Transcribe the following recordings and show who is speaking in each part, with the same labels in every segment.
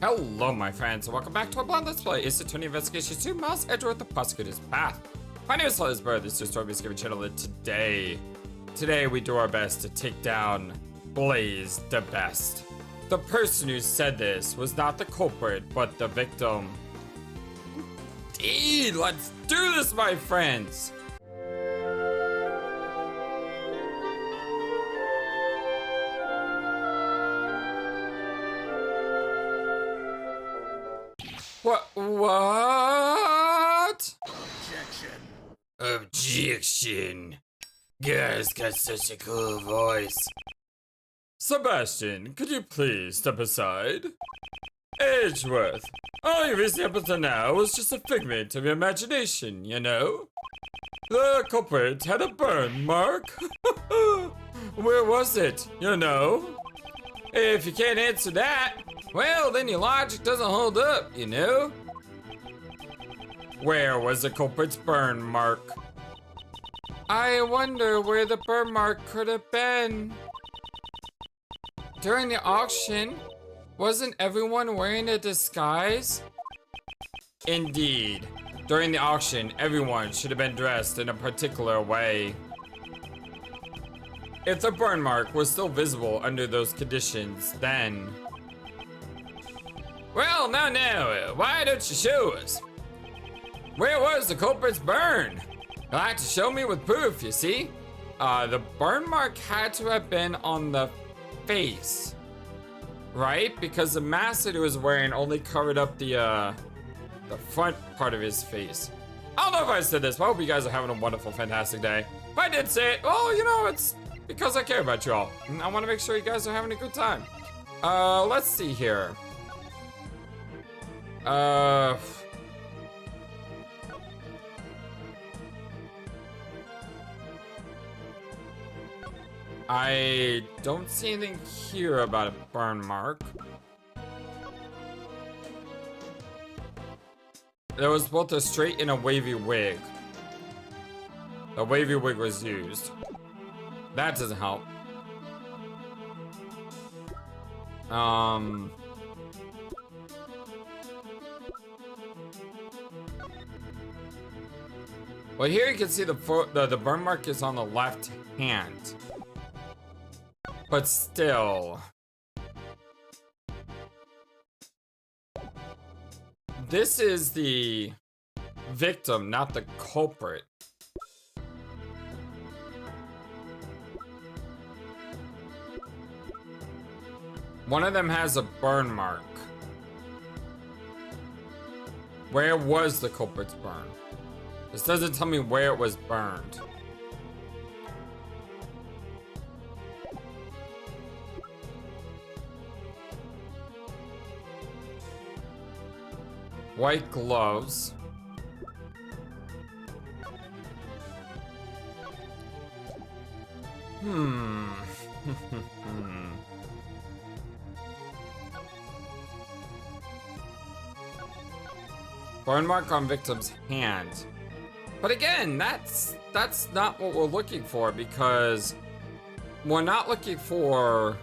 Speaker 1: Hello, my friends, and welcome back to our blind Let's Play. It's the 20 Investigation 2 Miles Edgeworth, the Prosecutor's Path. My name is FlightlessBird, this is Story Giving Channel, and today we do our best to take down Blaise Debeste. The person who said this was not the culprit, but the victim. Indeed, let's do this, my friends! What? Objection. Guy's got such a cool voice. Sebastian, could you please step aside? Edgeworth, all you've seen up until now was just a figment of your imagination, you know? The culprit had a burn mark. Where was it, you know? If you can't answer that, well, then your logic doesn't hold up, you know? Where was the culprit's burn mark? I wonder where the burn mark could have been. During the auction, wasn't everyone wearing a disguise? Indeed. During the auction, everyone should have been dressed in a particular way. If the burn mark was still visible under those conditions, then... Well, now, why don't you show us? Where was the culprit's burn? You'll have to show me with proof, you see? The burn mark had to have been on the face, right? Because the mask that he was wearing only covered up the front part of his face. I don't know if I said this, but I hope you guys are having a wonderful, fantastic day. If I did say it, well, you know, it's because I care about you all. And I want to make sure you guys are having a good time. Let's see here. I don't see anything here about a burn mark. There was both a straight and a wavy wig. The wavy wig was used. That doesn't help. Well, here you can see the burn mark is on the left hand. But still. This is the victim, not the culprit. One of them has a burn mark. Where was the culprit's burn? This doesn't tell me where it was burned. White gloves. Burn mark on victim's hand. But again, that's not what we're looking for, because we're not looking for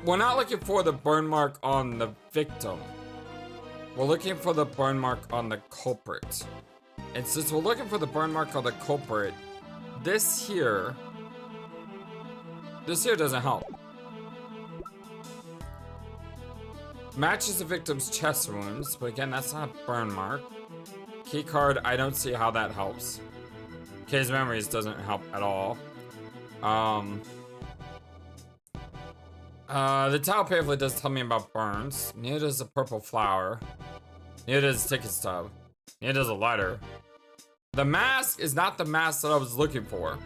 Speaker 1: the burn mark on the victim. We're looking for the burn mark on the culprit. And since we're looking for the burn mark on the culprit, this here doesn't help. Matches the victim's chest wounds, but again, that's not a burn mark. Key card, I don't see how that helps. Kay's memories doesn't help at all. The towel pamphlet does tell me about burns. Neither does the purple flower. Neither does the ticket stub. Neither does a letter. The mask is not the mask that I was looking for.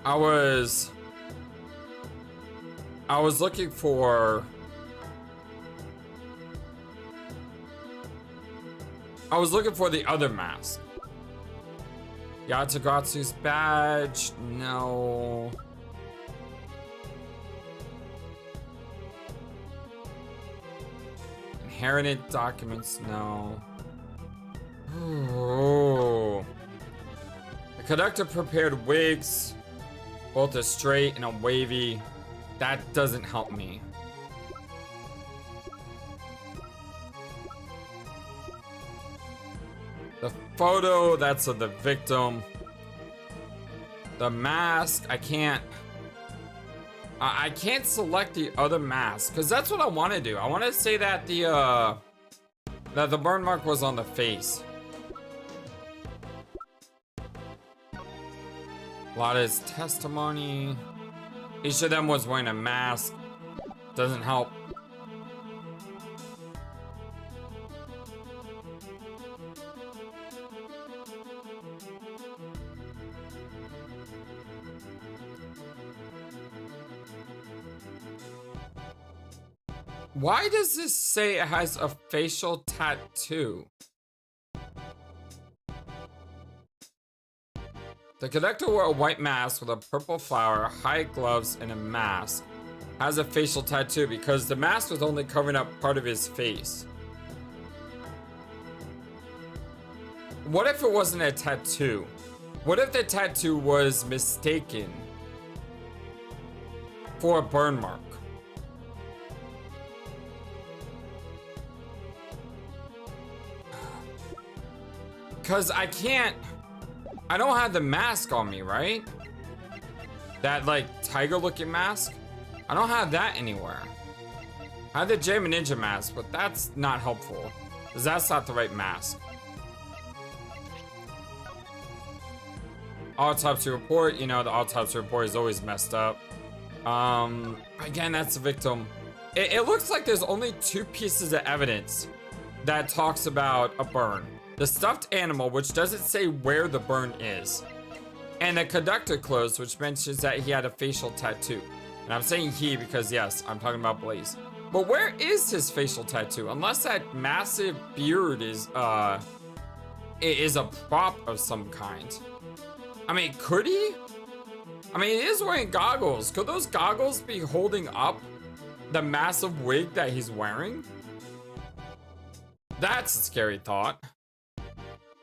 Speaker 1: I was looking for... the other mask. Yatagarasu's badge, no. Inherited documents, no. Ooh. The conductor prepared wigs, both a straight and a wavy. that doesn't help me. The photo, that's of the victim. The mask, I can't select the other mask, because that's what I want to do. I want to say that the burn mark was on the face. Lada's testimony. Each of them was wearing a mask. Doesn't help. Why does this say it has a facial tattoo? The conductor wore a white mask with a purple flower, high gloves, and a mask. Has a facial tattoo because the mask was only covering up part of his face. What if it wasn't a tattoo? What if the tattoo was mistaken for a burn mark? Because I don't have the mask on me, right? That like tiger looking mask? I don't have that anywhere. I have the Jam Ninja mask, but that's not helpful. Because that's not the right mask. Autopsy report, you know, the autopsy report is always messed up. Again, that's the victim. It looks like there's only 2 pieces of evidence that talks about a burn. The stuffed animal, which doesn't say where the burn is. And the conductor clothes, which mentions that he had a facial tattoo. And I'm saying he because, yes, I'm talking about Blaise. But where is his facial tattoo? Unless that massive beard is a prop of some kind. I mean, could he? I mean, he is wearing goggles. Could those goggles be holding up the massive wig that he's wearing? That's a scary thought.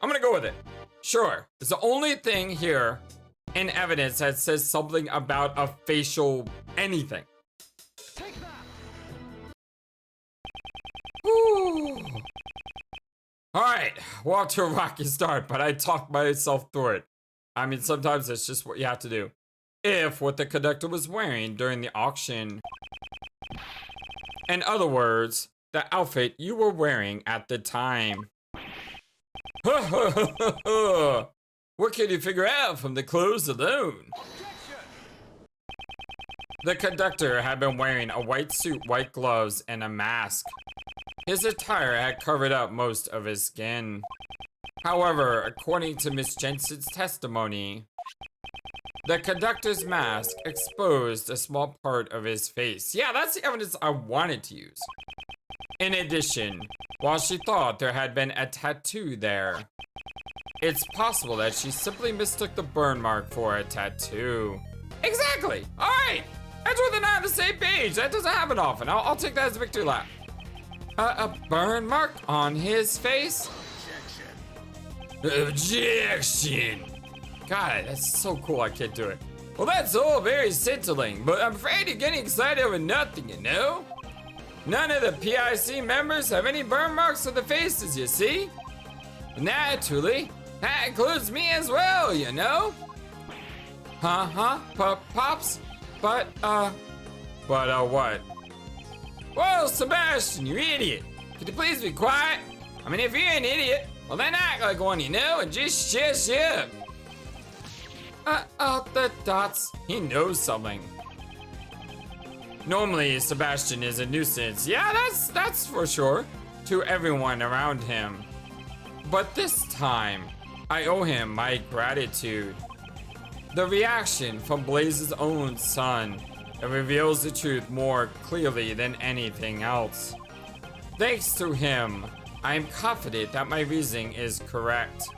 Speaker 1: I'm gonna go with it. Sure. It's the only thing here in evidence that says something about a facial anything. Take that. Woo. All right. We're off to a rocky start, but I talked myself through it. I mean, sometimes it's just what you have to do. If what the conductor was wearing during the auction, in other words, the outfit you were wearing at the time. What can you figure out from the clothes alone? The conductor had been wearing a white suit, white gloves, and a mask. His attire had covered up most of his skin. However, according to Miss Jensen's testimony, the conductor's mask exposed a small part of his face. Yeah, that's the evidence I wanted to use. In addition, while she thought there had been a tattoo there, it's possible that she simply mistook the burn mark for a tattoo. Exactly! Alright! Edgeworth and I on the same page! That doesn't happen often. I'll take that as a victory lap. A burn mark on his face? Objection! God, that's so cool, I can't do it. Well, that's all very scintillating, but I'm afraid you're getting excited over nothing, you know? None of the PIC members have any burn marks on the faces, you see? Naturally, that includes me as well, you know? Pops? But what? Whoa, Sebastian, you idiot! Could you please be quiet? I mean, if you're an idiot, well then act like one, you know, and just shush up. The dots, he knows something. Normally, Sebastian is a nuisance. Yeah, that's for sure. To everyone around him. But this time, I owe him my gratitude. The reaction from Blaise's own son, it reveals the truth more clearly than anything else. Thanks to him, I am confident that my reasoning is correct.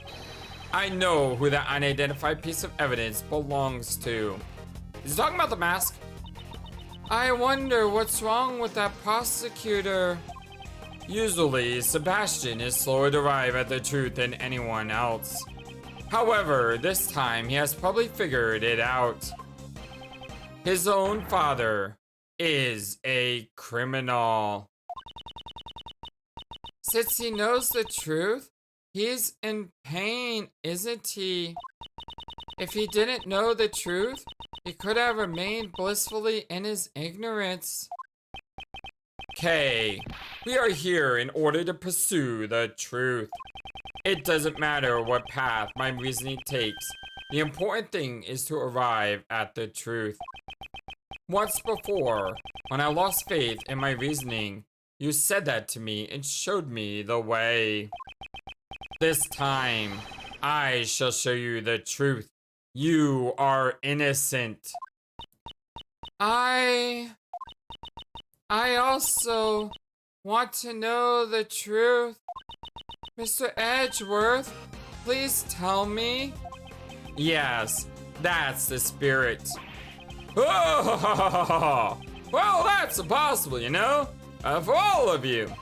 Speaker 1: I know who that unidentified piece of evidence belongs to. Is he talking about the mask? I wonder what's wrong with that prosecutor. Usually, Sebastian is slower to arrive at the truth than anyone else. However, this time he has probably figured it out. His own father is a criminal. Since he knows the truth, he's in pain, isn't he? If he didn't know the truth, he could have remained blissfully in his ignorance. Kay, we are here in order to pursue the truth. It doesn't matter what path my reasoning takes. The important thing is to arrive at the truth. Once before, when I lost faith in my reasoning, you said that to me and showed me the way. This time, I shall show you the truth. You are innocent. I also want to know the truth. Mr. Edgeworth, please tell me. Yes, that's the spirit. Oh, well, that's impossible, you know, for all of you.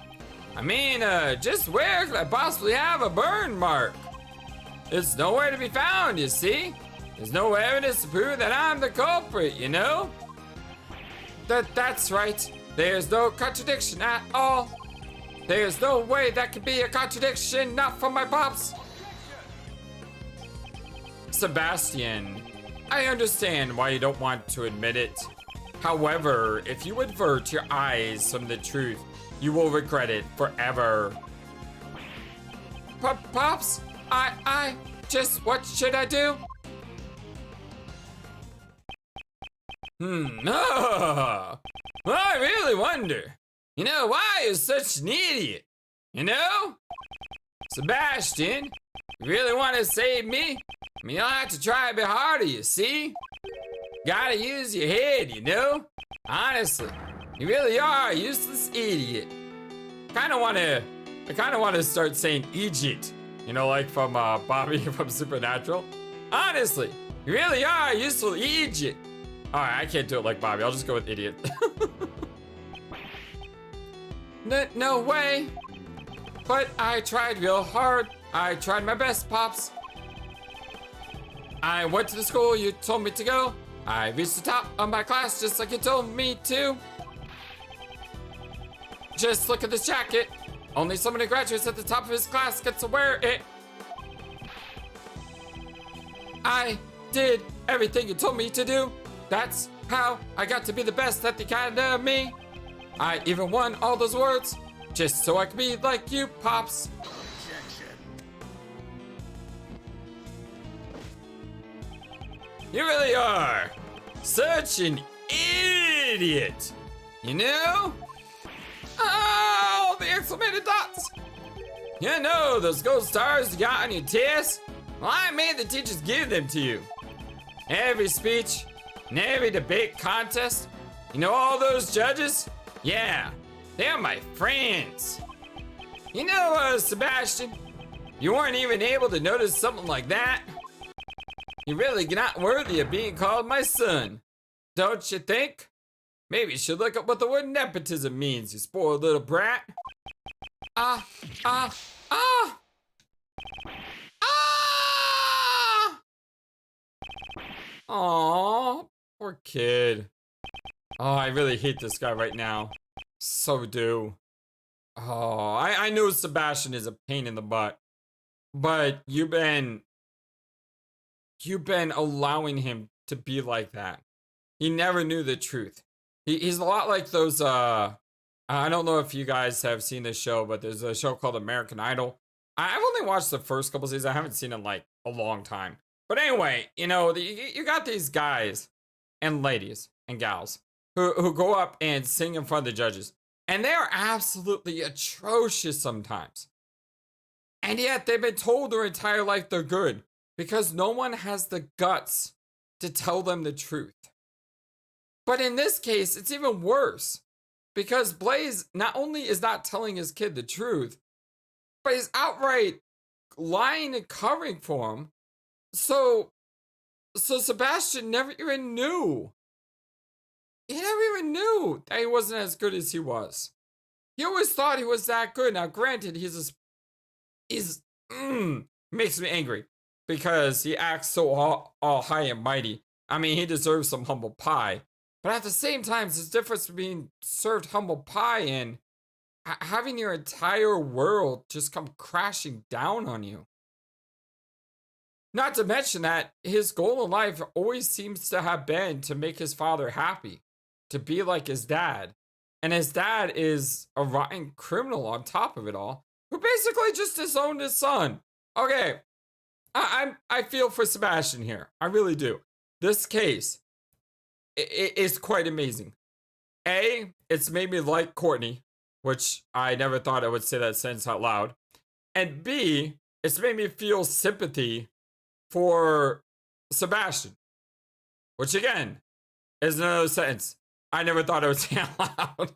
Speaker 1: I mean, just where could I possibly have a burn mark? It's nowhere to be found, you see. There's no evidence to prove that I'm the culprit, you know. That's right. There's no contradiction at all. There's no way that could be a contradiction, not from my pops. Sebastian, I understand why you don't want to admit it. However, if you avert your eyes from the truth, you will regret it forever. Pops, I just, what should I do? I really wonder, you know, why you're such an idiot, you know? Sebastian, you really want to save me? I mean, you'll have to try a bit harder, you see? Gotta use your head, you know? Honestly, you really are a useless idiot. I kind of want to start saying Egypt, you know, like from Bobby from Supernatural. Honestly, you really are a useful idiot. All right, I can't do it like Bobby. I'll just go with idiot. No way. But I tried real hard. I tried my best, Pops. I went to the school you told me to go. I reached the top of my class just like you told me to. Just look at this jacket. Only someone who graduates at the top of his class gets to wear it. I did everything you told me to do. That's how I got to be the best at the academy. I even won all those awards just so I could be like you, Pops. You really are such an idiot, you know? Oh, the exclamated dots. You know those gold stars you got on your test? Well, I made the teachers give them to you. Every speech and every debate contest, you know all those judges? Yeah, they're my friends. You know, Sebastian, you weren't even able to notice something like that. You're really not worthy of being called my son, don't you think? Maybe you should look up what the word nepotism means, you spoiled little brat. Aww, poor kid. Oh, I really hate this guy right now. So do. Oh, I know Sebastian is a pain in the butt, but you've been allowing him to be like that. He never knew the truth. He's a lot like those, I don't know if you guys have seen this show, but there's a show called American Idol. I've only watched the first couple seasons. I haven't seen it in like a long time. But anyway, you know, you got these guys and ladies and gals who go up and sing in front of the judges. And they are absolutely atrocious sometimes. And yet they've been told their entire life they're good because no one has the guts to tell them the truth. But in this case, it's even worse because Blaise not only is not telling his kid the truth, but he's outright lying and covering for him. So Sebastian never even knew. He never even knew that he wasn't as good as he was. He always thought he was that good. Now, granted, makes me angry because he acts so all high and mighty. I mean, he deserves some humble pie. But at the same time, there's a difference between served humble pie and having your entire world just come crashing down on you. Not to mention that his goal in life always seems to have been to make his father happy, to be like his dad. And his dad is a rotten criminal on top of it all, who basically just disowned his son. Okay, I feel for Sebastian here. I really do. This case is quite amazing. A, it's made me like Courtney, which I never thought I would say that sentence out loud. And B, it's made me feel sympathy for Sebastian, which again is another sentence I never thought I would say out loud.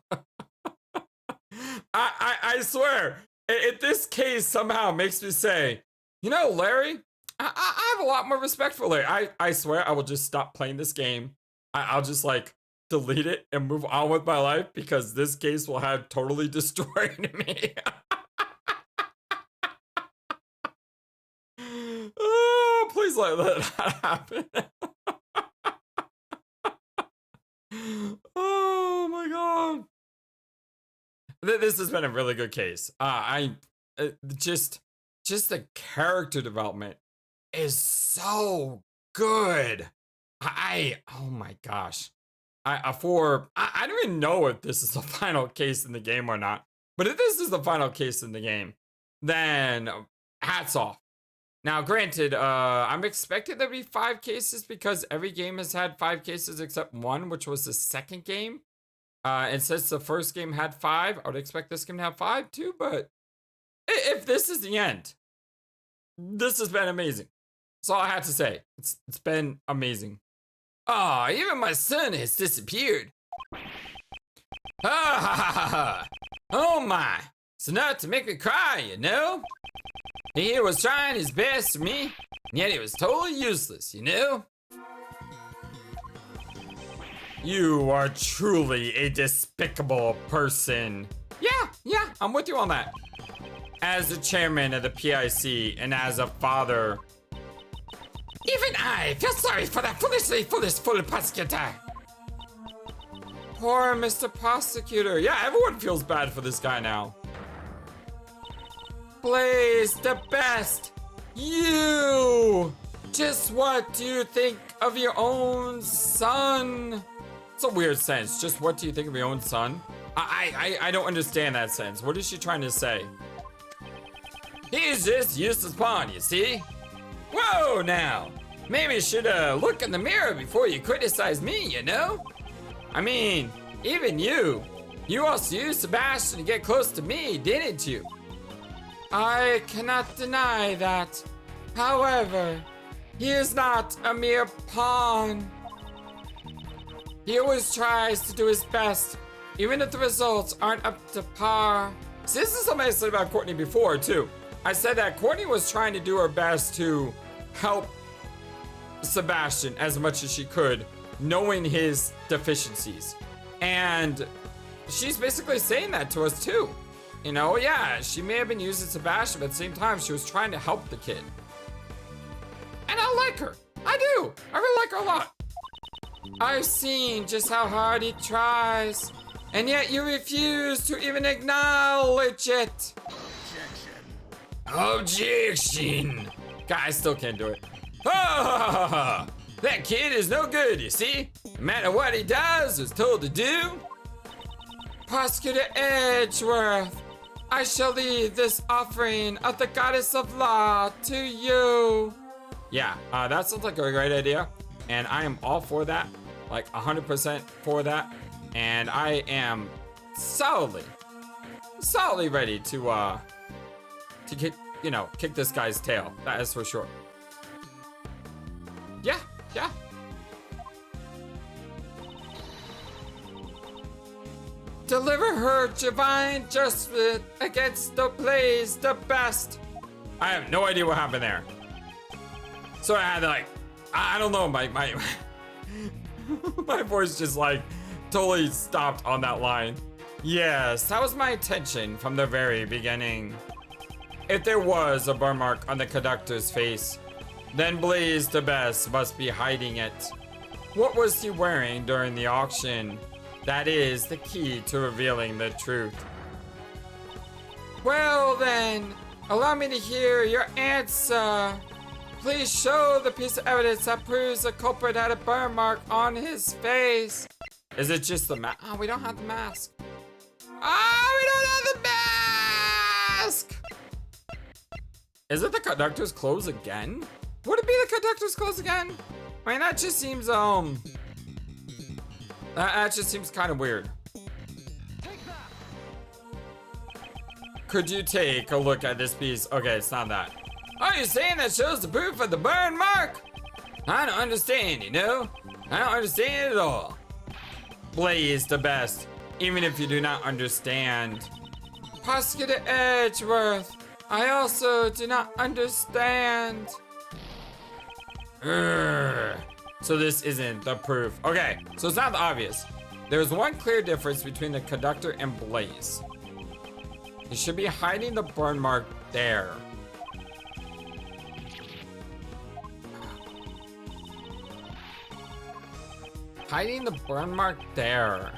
Speaker 1: I swear, if this case somehow makes me say, you know, Larry, I have a lot more respect for Larry. I swear I will just stop playing this game. I'll just like delete it and move on with my life because this case will have totally destroyed me. Oh, please let that happen. Oh my god. This has been a really good case. Just the character development is so good. Oh my gosh. I don't even know if this is the final case in the game or not. But if this is the final case in the game, then hats off. Now, granted, I'm expecting there to be 5 cases because every game has had 5 cases except one, which was the second game. And since the first game had 5, I would expect this game to have 5 too. But if this is the end, this has been amazing. That's all I have to say. It's been amazing. Ah, even my son has disappeared. Ha ha ha ha ha. Oh my. It's enough to make me cry, you know? He was trying his best for me, and yet he was totally useless, you know? You are truly a despicable person. Yeah, I'm with you on that. As the chairman of the PIC and as a father, even I feel sorry for that foolish prosecutor. Poor Mr. Prosecutor. Yeah, everyone feels bad for this guy now. Blaise, the best. You. Just what do you think of your own son? It's a weird sentence. Just what do you think of your own son? I don't understand that sentence. What is she trying to say? He's just useless pawn, you see? Whoa, now. Maybe you should look in the mirror before you criticize me, you know? I mean, even you also used Sebastian to get close to me, didn't you? I cannot deny that. However, he is not a mere pawn. He always tries to do his best, even if the results aren't up to par. See, this is something I said about Courtney before, too. I said that Courtney was trying to do her best to help Sebastian as much as she could, knowing his deficiencies. And she's basically saying that to us, too. You know, yeah, she may have been using Sebastian, but at the same time, she was trying to help the kid. And I like her. I do. I really like her a lot. I've seen just how hard he tries, and yet you refuse to even acknowledge it. Objection. God, I still can't do it. Oh, that kid is no good, you see? No matter what he does or is told to do. Prosecutor Edgeworth, I shall leave this offering of the goddess of law to you. Yeah, that sounds like a great idea. And I am all for that, like 100% for that. And I am solidly ready to kick this guy's tail. That is for sure. Yeah. Deliver her divine justice against the Blaise the best. I have no idea what happened there. So I had to I don't know, my my voice just totally stopped on that line. Yes, that was my intention from the very beginning. If there was a burn mark on the conductor's face, then Blaise the best must be hiding it. What was he wearing during the auction? That is the key to revealing the truth. Well then, allow me to hear your answer. Please show the piece of evidence that proves the culprit had a burn mark on his face. Is it just the mask? Oh, we don't have the mask. Oh, we don't have the mask! Is it the conductor's clothes again? Would it be the conductor's clothes again? I mean, that just seems, that just seems kind of weird. Could you take a look at this piece? Okay, it's not that. Are you saying that shows the proof of the burn mark? I don't understand, you know? I don't understand at all. Blaise the best, even if you do not understand. Prosecutor Edgeworth, I also do not understand. Urgh. So this isn't the proof. Okay, so it's not the obvious. There's one clear difference between the conductor and Blaise. He should be hiding the burn mark there. Hiding the burn mark there.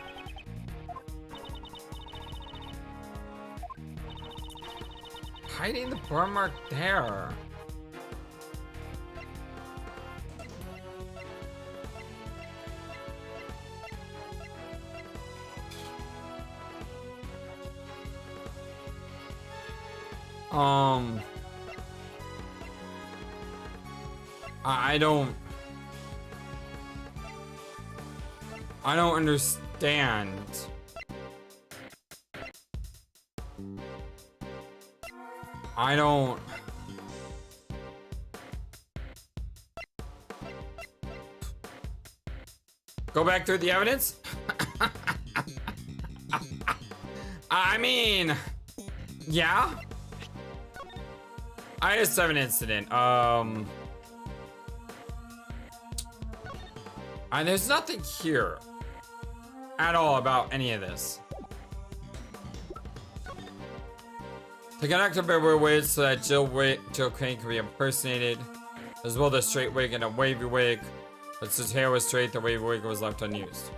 Speaker 1: Hiding the burn mark there. I don't understand. I don't. Go back through the evidence? I mean, yeah. IS-7 incident. And there's nothing here at all about any of this. The conductor bear wigs so that Jill Crane can be impersonated, as well as a straight wig and a wavy wig. But since his hair was straight, the wavy wig was left unused.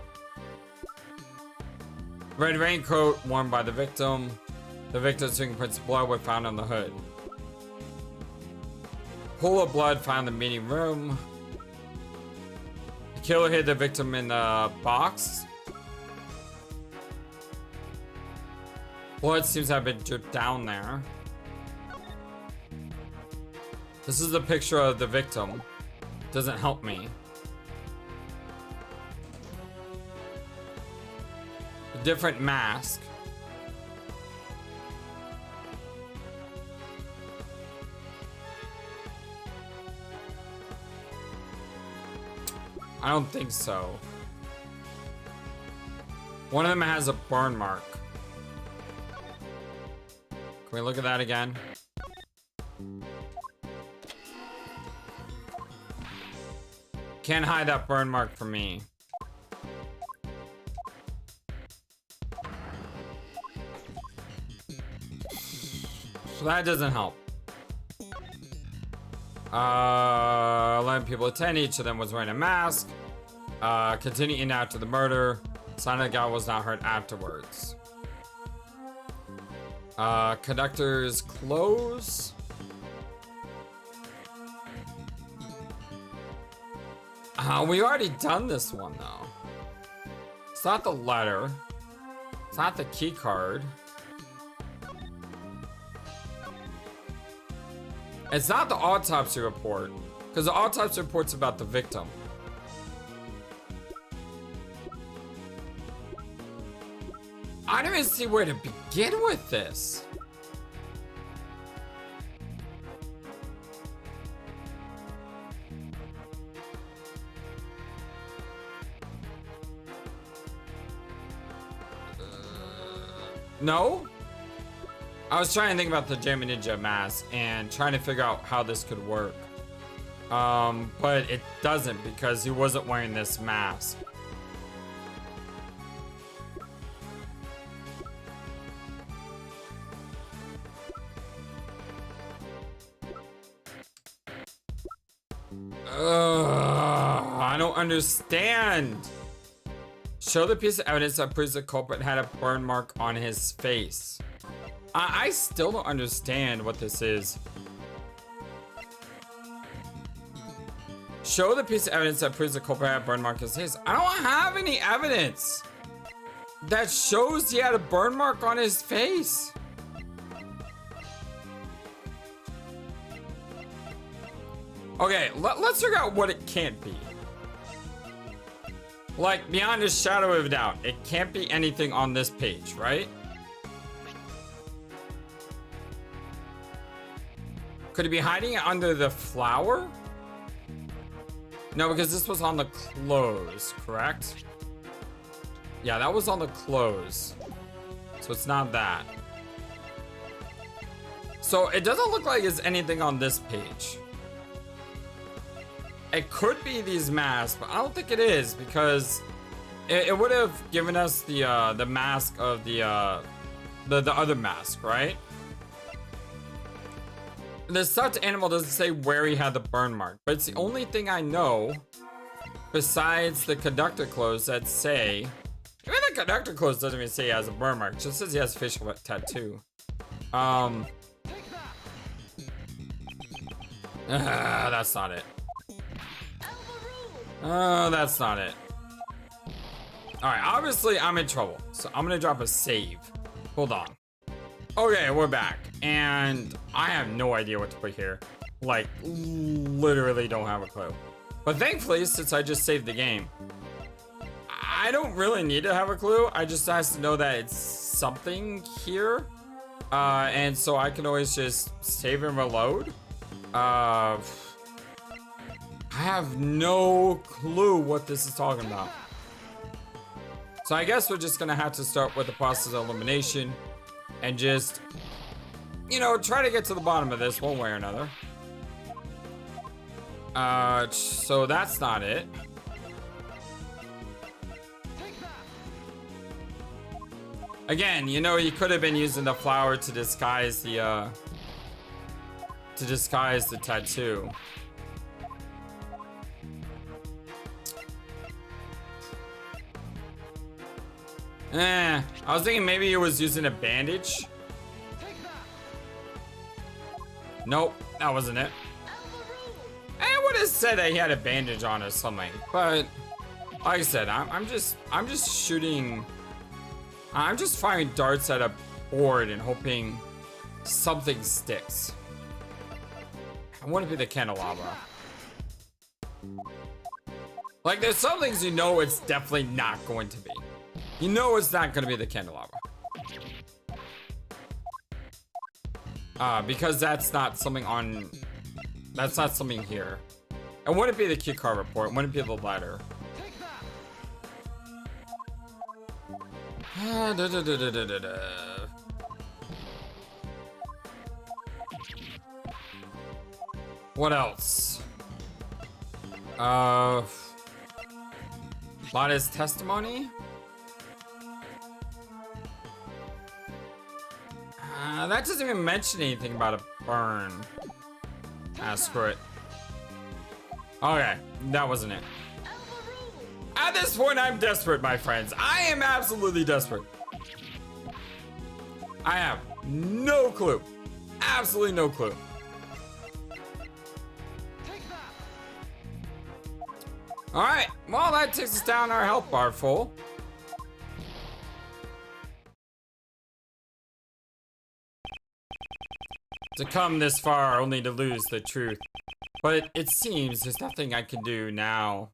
Speaker 1: Red raincoat worn by the victim. The victim's fingerprints of blood were found on the hood. Pool of blood found in the meeting room. The killer hid the victim in the box. Blood seems to have been dripped down there. This is a picture of the victim. Doesn't help me. A different mask. I don't think so. One of them has a burn mark. Can we look at that again? Can't hide that burn mark from me. So that doesn't help. 11 people attend, each of them was wearing a mask. Continue in after the murder. Sign of the guy was not hurt afterwards. Conductor's clothes. We already done this one though. It's not the letter. It's not the key card. It's not the autopsy report, because the autopsy report's about the victim. I don't even see where to begin with this. No? I was trying to think about the Jamie Ninja mask and trying to figure out how this could work. But it doesn't because he wasn't wearing this mask. I don't understand. Show the piece of evidence that proves the culprit had a burn mark on his face. I still don't understand what this is. Show the piece of evidence that proves the culprit had a burn mark on his face. I don't have any evidence that shows he had a burn mark on his face. Okay, let's figure out what it can't be. Like, beyond a shadow of a doubt, it can't be anything on this page, right? Could he be hiding it under the flower? No, because this was on the clothes, correct? Yeah, that was on the clothes. So it's not that. So it doesn't look like it's anything on this page. It could be these masks, but I don't think it is, because it would have given us the mask of the other mask, right? The stuffed animal doesn't say where he had the burn mark, but it's the only thing I know besides the conductor clothes that say. Even the conductor clothes doesn't even say he has a burn mark. It just says he has a facial tattoo. That's not it. That's not it. Alright, obviously I'm in trouble. So I'm gonna drop a save. Hold on. Okay, we're back. And I have no idea what to put here. Like, literally don't have a clue. But thankfully, since I just saved the game, I don't really need to have a clue. I just has to know that it's something here. And so I can always just save and reload. I have no clue what this is talking about. So I guess we're just gonna have to start with the process of elimination and just, you know, try to get to the bottom of this one way or another. So that's not it. Again, you know, you could have been using the flower to disguise the tattoo. I was thinking maybe he was using a bandage. Nope, that wasn't it. I would have said that he had a bandage on or something, but like I said, I'm just shooting. I'm just firing darts at a board and hoping something sticks. I want to be the candelabra. Like, there's some things you know it's definitely not going to be. You know it's not going to be the candelabra. Because that's not something on... That's not something here. And wouldn't be the key card report. Wouldn't be the ladder. What else? Lada's testimony? That doesn't even mention anything about a burn. Screw it. Okay, that wasn't it. At this point, I'm desperate, my friends. I am absolutely desperate. I have no clue. Absolutely no clue. Alright, well, that takes us down our health bar full. To come this far only to lose the truth. But it seems there's nothing I can do now.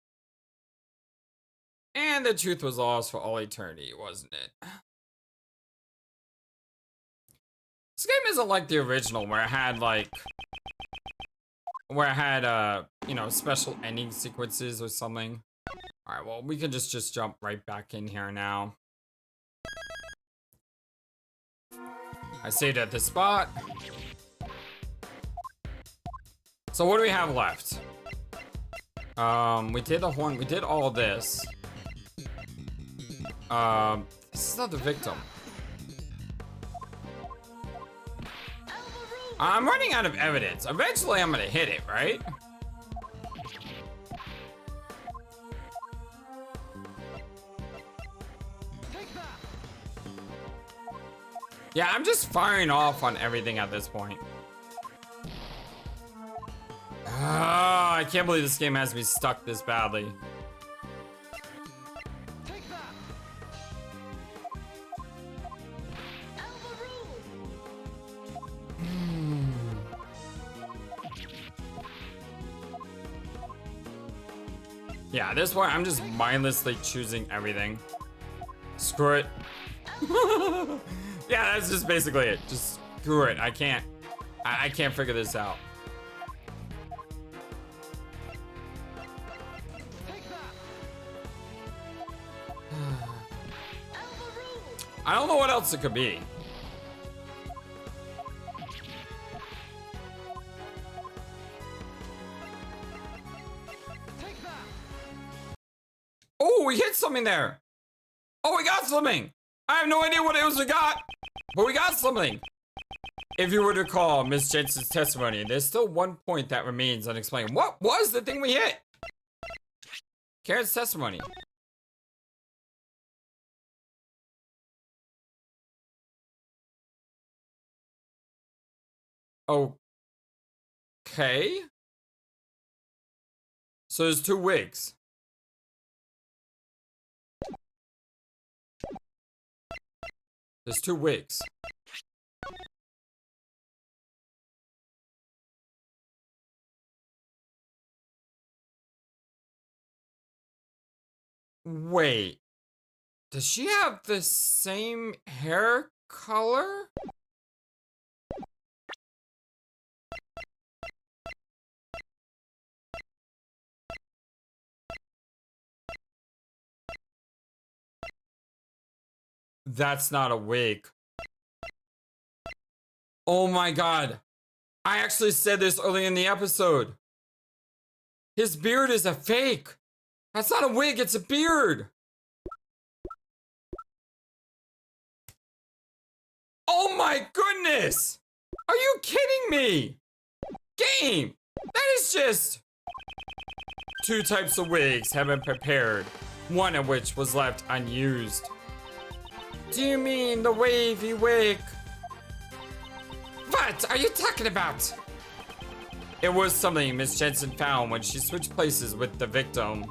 Speaker 1: And the truth was lost for all eternity, wasn't it? This game isn't like the original where I had like... Where I had, you know, special ending sequences or something. Alright, well, we can just jump right back in here now. I saved at this spot. So what do we have left? We did the horn, we did all this. This is not the victim. I'm running out of evidence. Eventually I'm gonna hit it, right? Yeah, I'm just firing off on everything at this point. Ah, I can't believe this game has me stuck this badly. Yeah, at this point, I'm just mindlessly choosing everything. Screw it. Yeah, that's just basically it. Just screw it. I can't figure this out. I don't know what else it could be. Oh, we hit something there. Oh, we got something. I have no idea what it was we got, but we got something. If you were to recall Miss Jensen's testimony, there's still one point that remains unexplained. What was the thing we hit? Karen's testimony. Okay. So there's two wigs. There's two wigs. Wait. Does she have the same hair color? That's not a wig. Oh my god. I actually said this early in the episode. His beard is a fake. That's not a wig, it's a beard. Oh my goodness. Are you kidding me? Game. That is just... Two types of wigs have been prepared, one of which was left unused. Do you mean the wavy wig? What are you talking about? It was something Miss Jensen found when she switched places with the victim.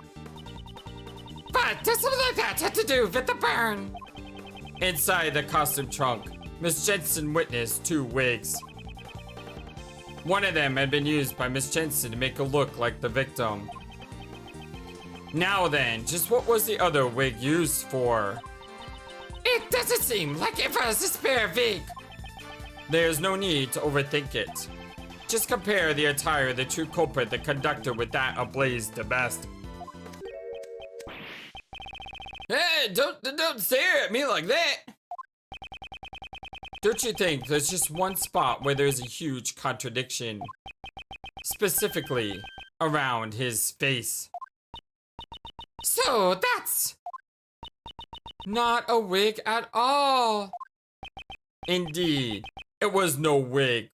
Speaker 1: But does something like that have to do with the burn? Inside the costume trunk, Miss Jensen witnessed two wigs. One of them had been used by Miss Jensen to make her look like the victim. Now then, just what was the other wig used for? It doesn't seem like it was a spare wig. There's no need to overthink it. Just compare the attire of the true culprit, the conductor, with that of Blaise Debeste. Hey, don't stare at me like that. Don't you think there's just one spot where there's a huge contradiction? Specifically, around his face. So that's not a wig at all. Indeed, it was no wig.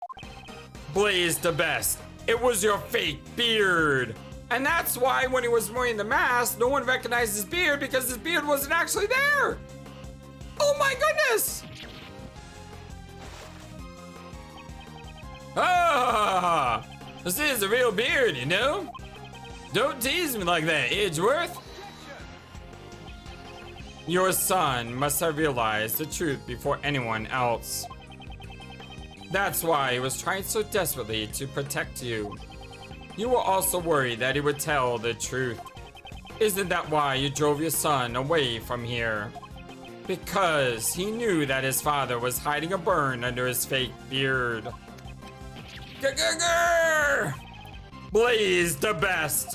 Speaker 1: Blaise Debeste, it was your fake beard. And that's why when he was wearing the mask, no one recognized his beard because his beard wasn't actually there. Oh my goodness. Ah, this is a real beard, you know? Don't tease me like that, Edgeworth. Your son must have realized the truth before anyone else. That's why he was trying so desperately to protect you. You were also worried that he would tell the truth. Isn't that why you drove your son away from here? Because he knew that his father was hiding a burn under his fake beard. Grr! Blaise Debeste.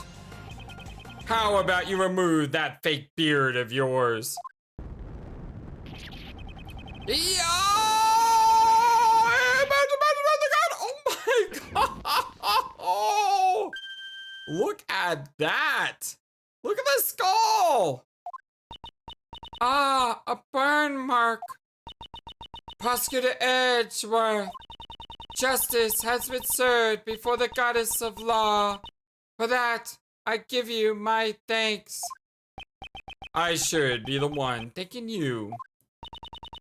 Speaker 1: How about you remove that fake beard of yours? Yeah! Oh my god! Look at that! Look at the skull! Ah, a burn mark. Prosecutor Edgeworth. Justice has been served before the goddess of law. For that, I give you my thanks. I should be the one thanking you.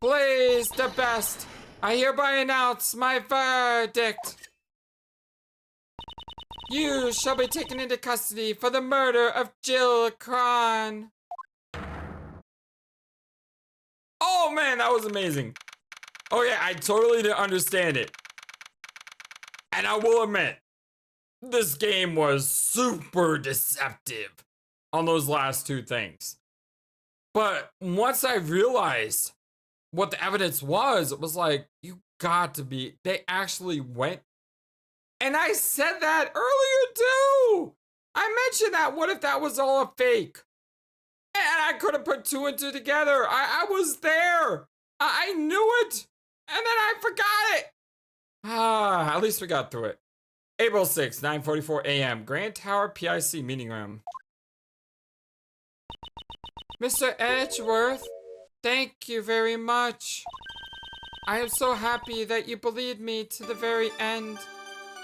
Speaker 1: Blaise Debeste, I hereby announce my verdict. You shall be taken into custody for the murder of Jill Kron. Oh man, that was amazing. Oh yeah, I totally didn't understand it. And I will admit, this game was super deceptive on those last two things. But once I realized what the evidence was, it was like, you got to be, they actually went. And I said that earlier too. I mentioned that. What if that was all a fake? And I could have put two and two together. I was there. I knew it. And then I forgot it. At least we got through it. April 6th, 9:44 a.m. Grand Tower PIC meeting room. Mr. Edgeworth, thank you very much. I am so happy that you believed me to the very end.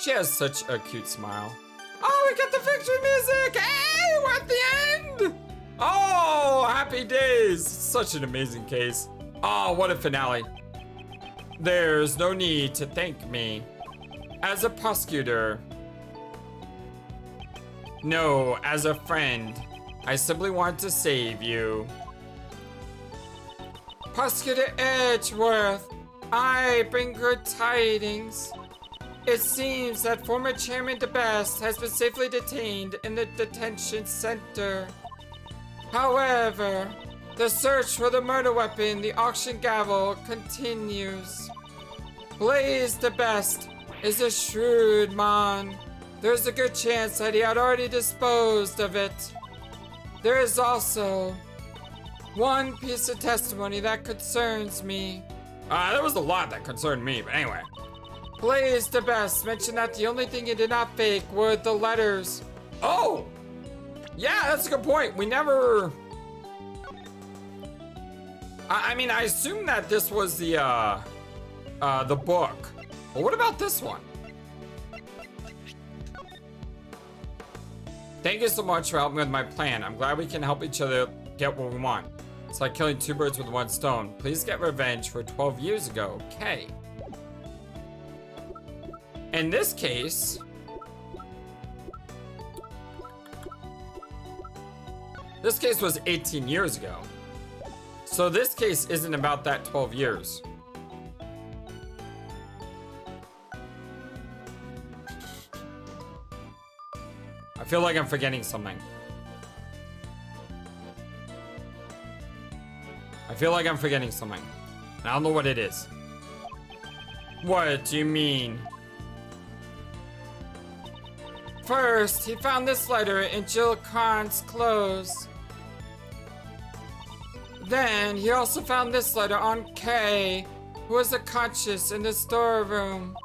Speaker 1: She has such a cute smile. Oh, we got the victory music! Hey, we're at the end! Oh, happy days! Such an amazing case. Oh, what a finale. There's no need to thank me. As a prosecutor. No, as a friend. I simply want to save you. Prosecutor Edgeworth, I bring good tidings. It seems that former Chairman Debeste has been safely detained in the detention center. However, the search for the murder weapon, the auction gavel, continues. Blaise Debeste is a shrewd man. There's a good chance that he had already disposed of it. There is also one piece of testimony that concerns me. There was a lot that concerned me, but anyway. Blaise Debeste mentioned that the only thing he did not fake were the letters. Oh! Yeah, that's a good point. We never... I mean, I assume that this was the book. But what about this one? Thank you so much for helping with my plan. I'm glad we can help each other get what we want. It's like killing two birds with one stone. Please get revenge for 12 years ago, Kay. In this case, was 18 years ago. So this case isn't about that 12 years. I feel like I'm forgetting something. And I don't know what it is. What do you mean? First, he found this letter in Jill Kron's clothes. Then, he also found this letter on Kay, who was unconscious in the storeroom.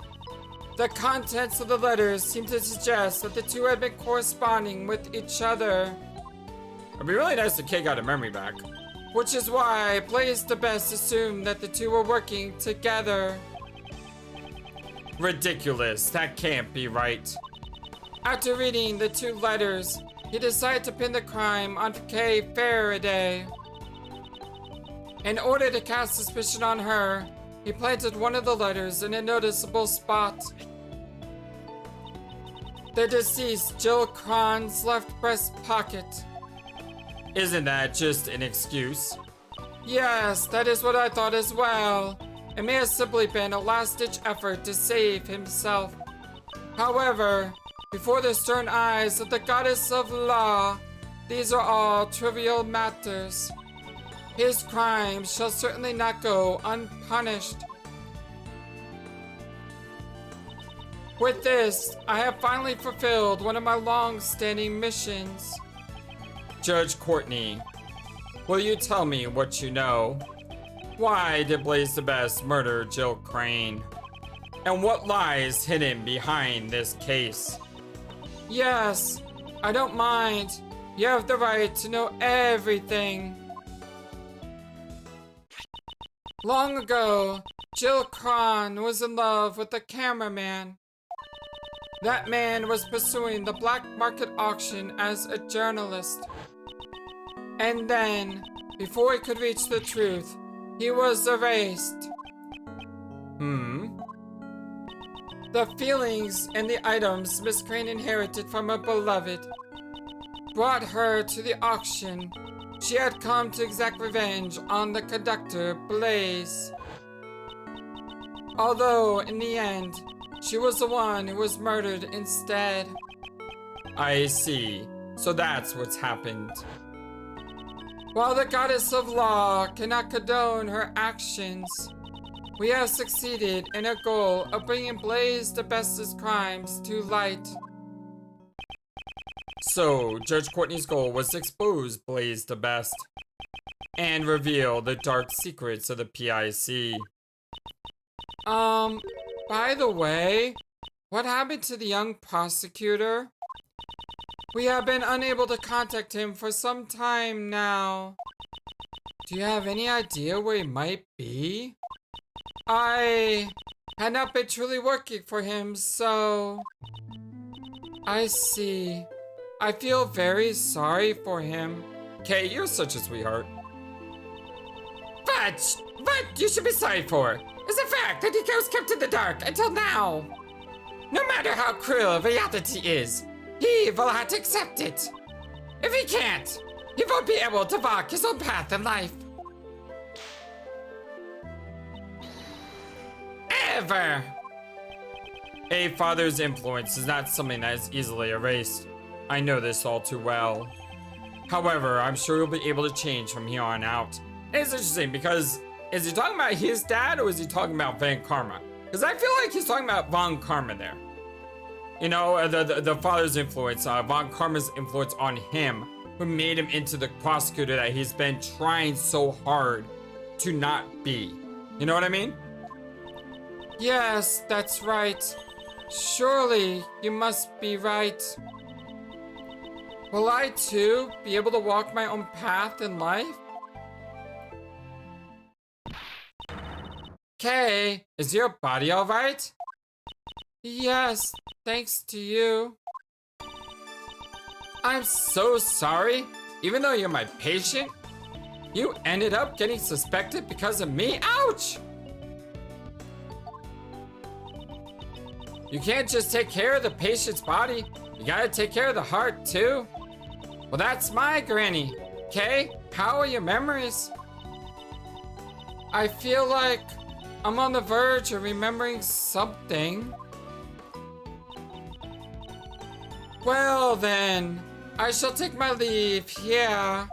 Speaker 1: The contents of the letters seem to suggest that the two had been corresponding with each other. It'd be really nice if Kay got her memory back. Which is why Blaise Debeste assumed that the two were working together. Ridiculous, that can't be right. After reading the two letters, he decided to pin the crime on Kay Faraday. In order to cast suspicion on her, he planted one of the letters in a noticeable spot. The deceased Jill Kron's left breast pocket. Isn't that just an excuse? Yes, that is what I thought as well. It may have simply been a last-ditch effort to save himself. However, before the stern eyes of the goddess of law, these are all trivial matters. His crimes shall certainly not go unpunished. With this, I have finally fulfilled one of my long-standing missions. Judge Courtney, will you tell me what you know? Why did Blaise Debeste murder Jill Crane? And what lies hidden behind this case? Yes, I don't mind. You have the right to know everything. Long ago, Jill Kron was in love with a cameraman. That man was pursuing the black market auction as a journalist. And then, before he could reach the truth, he was erased. The feelings and the items Miss Crane inherited from her beloved brought her to the auction. She had come to exact revenge on the conductor, Blaise. Although, in the end, she was the one who was murdered instead. I see. So that's what's happened. While the goddess of law cannot condone her actions, we have succeeded in our goal of bringing Blaise Debeste's crimes to light. So, Judge Courtney's goal was to expose Blaise Debeste and reveal the dark secrets of the PIC. By the way, what happened to the young prosecutor? We have been unable to contact him for some time now. Do you have any idea where he might be? I had not been truly working for him, so... I see. I feel very sorry for him. Kay, you're such a sweetheart. But what you should be sorry for is the fact that he was kept in the dark until now. No matter how cruel reality is, he will have to accept it. If he can't, he won't be able to walk his own path in life. Ever. A father's influence is not something that is easily erased. I know this all too well. However, I'm sure he'll be able to change from here on out. And it's interesting because, is he talking about his dad or is he talking about Von Karma? Because I feel like he's talking about Von Karma there. You know, the father's influence, Von Karma's influence on him, who made him into the prosecutor that he's been trying so hard to not be. You know what I mean? Yes, that's right. Surely, you must be right. Will I too be able to walk my own path in life? Kay, is your body alright? Yes, thanks to you. I'm so sorry. Even though you're my patient, you ended up getting suspected because of me? Ouch! You can't just take care of the patient's body. You gotta take care of the heart too. Well, that's my granny. Kay, how are your memories? I feel like I'm on the verge of remembering something. Well then, I shall take my leave, yeah.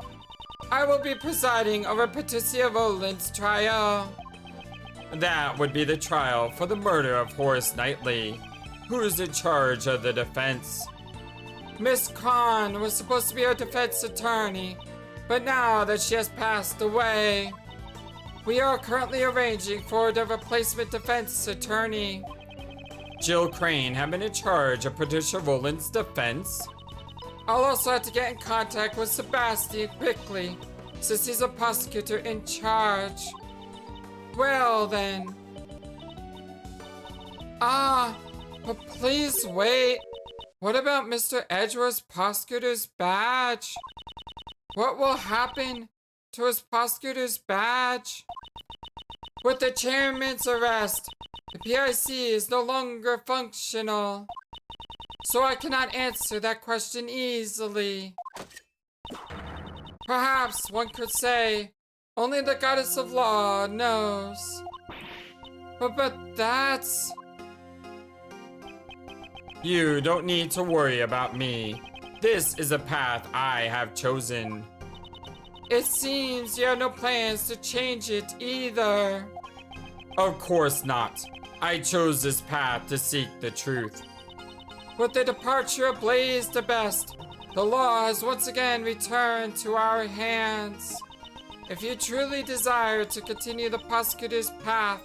Speaker 1: I will be presiding over Patricia Rowland's trial. That would be the trial for the murder of Horace Knightley, who's in charge of the defense. Miss Khan was supposed to be our defense attorney, but now that she has passed away, we are currently arranging for the replacement defense attorney. Jill Crane had been in charge of Patricia Rowland's defense. I'll also have to get in contact with Sebastian quickly, since he's a prosecutor in charge. Well then. But please wait. What about Mr. Edgeworth's prosecutor's badge? What will happen to his prosecutor's badge? With the chairman's arrest, the PIC is no longer functional. So I cannot answer that question easily. Perhaps one could say, only the goddess of law knows. But that's... You don't need to worry about me. This is a path I have chosen. It seems you have no plans to change it either. Of course not. I chose this path to seek the truth. With the departure of Blaise Debeste, the law has once again returned to our hands. If you truly desire to continue the prosecutor's path,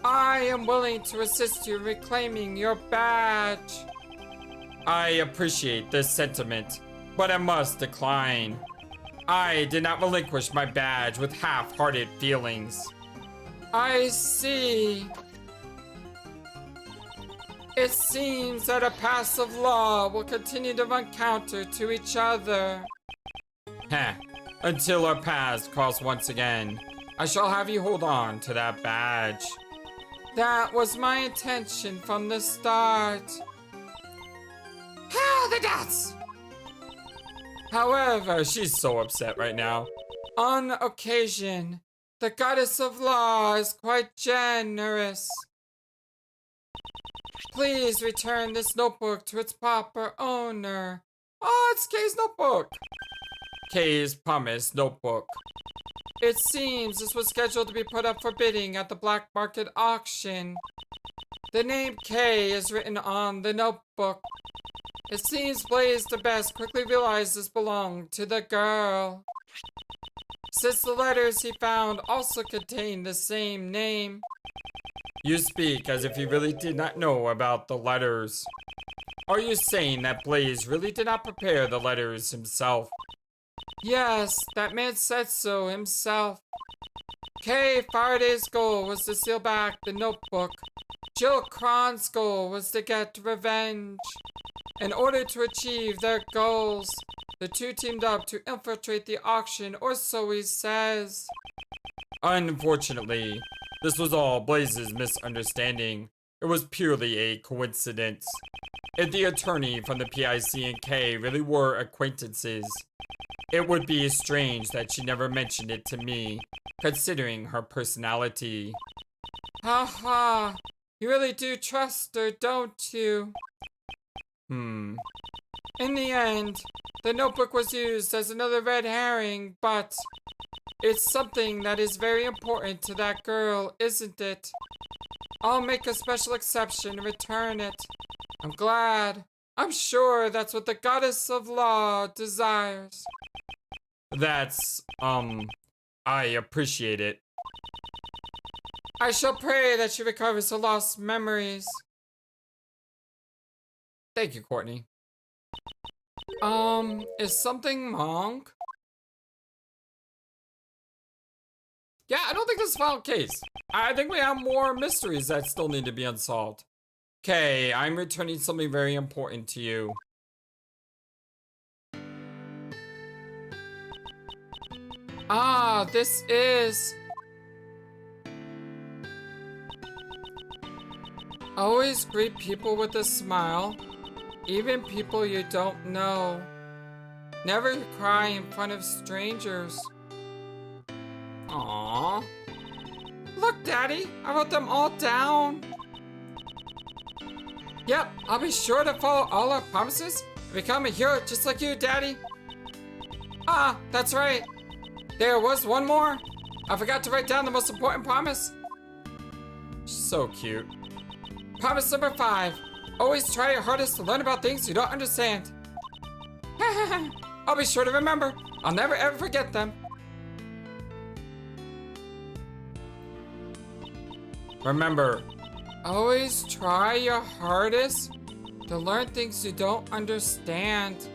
Speaker 1: I am willing to assist you in reclaiming your badge. I appreciate this sentiment, but I must decline. I did not relinquish my badge with half-hearted feelings. I see. It seems that our paths of law will continue to run counter to each other. Heh, until our paths cross once again, I shall have you hold on to that badge. That was my intention from the start. Hell, the dots! However, she's so upset right now. On occasion, the goddess of law is quite generous. Please return this notebook to its proper owner. Oh, it's Kay's notebook. Kay's promised notebook. It seems this was scheduled to be put up for bidding at the black market auction. The name Kay is written on the notebook. It seems Blaise the Best quickly realized this belonged to the girl. Since the letters he found also contained the same name. You speak as if you really did not know about the letters. Are you saying that Blaise really did not prepare the letters himself? Yes, that man said so himself. Kay Faraday's goal was to seal back the notebook. Jill Cron's goal was to get revenge. In order to achieve their goals, the two teamed up to infiltrate the auction, or so he says. Unfortunately, this was all Blaise's misunderstanding. It was purely a coincidence. If the attorney from the PIC and Kay really were acquaintances, it would be strange that she never mentioned it to me, considering her personality. Haha, you really do trust her, don't you? In the end, the notebook was used as another red herring, but it's something that is very important to that girl, isn't it? I'll make a special exception and return it. I'm glad. I'm sure that's what the goddess of law desires. That's, I appreciate it. I shall pray that she recovers her lost memories. Thank you, Courtney. Is something wrong? Yeah, I don't think this is a final case. I think we have more mysteries that still need to be unsolved. Okay, I'm returning something very important to you. Ah, this is... Always greet people with a smile, even people you don't know. Never cry in front of strangers. Aww. Look, Daddy, I wrote them all down. Yep, I'll be sure to follow all our promises and become a hero just like you, Daddy. Ah, that's right. There was one more. I forgot to write down the most important promise. So cute. Promise number 5. Always try your hardest to learn about things you don't understand. I'll be sure to remember. I'll never ever forget them. Remember, always try your hardest to learn things you don't understand.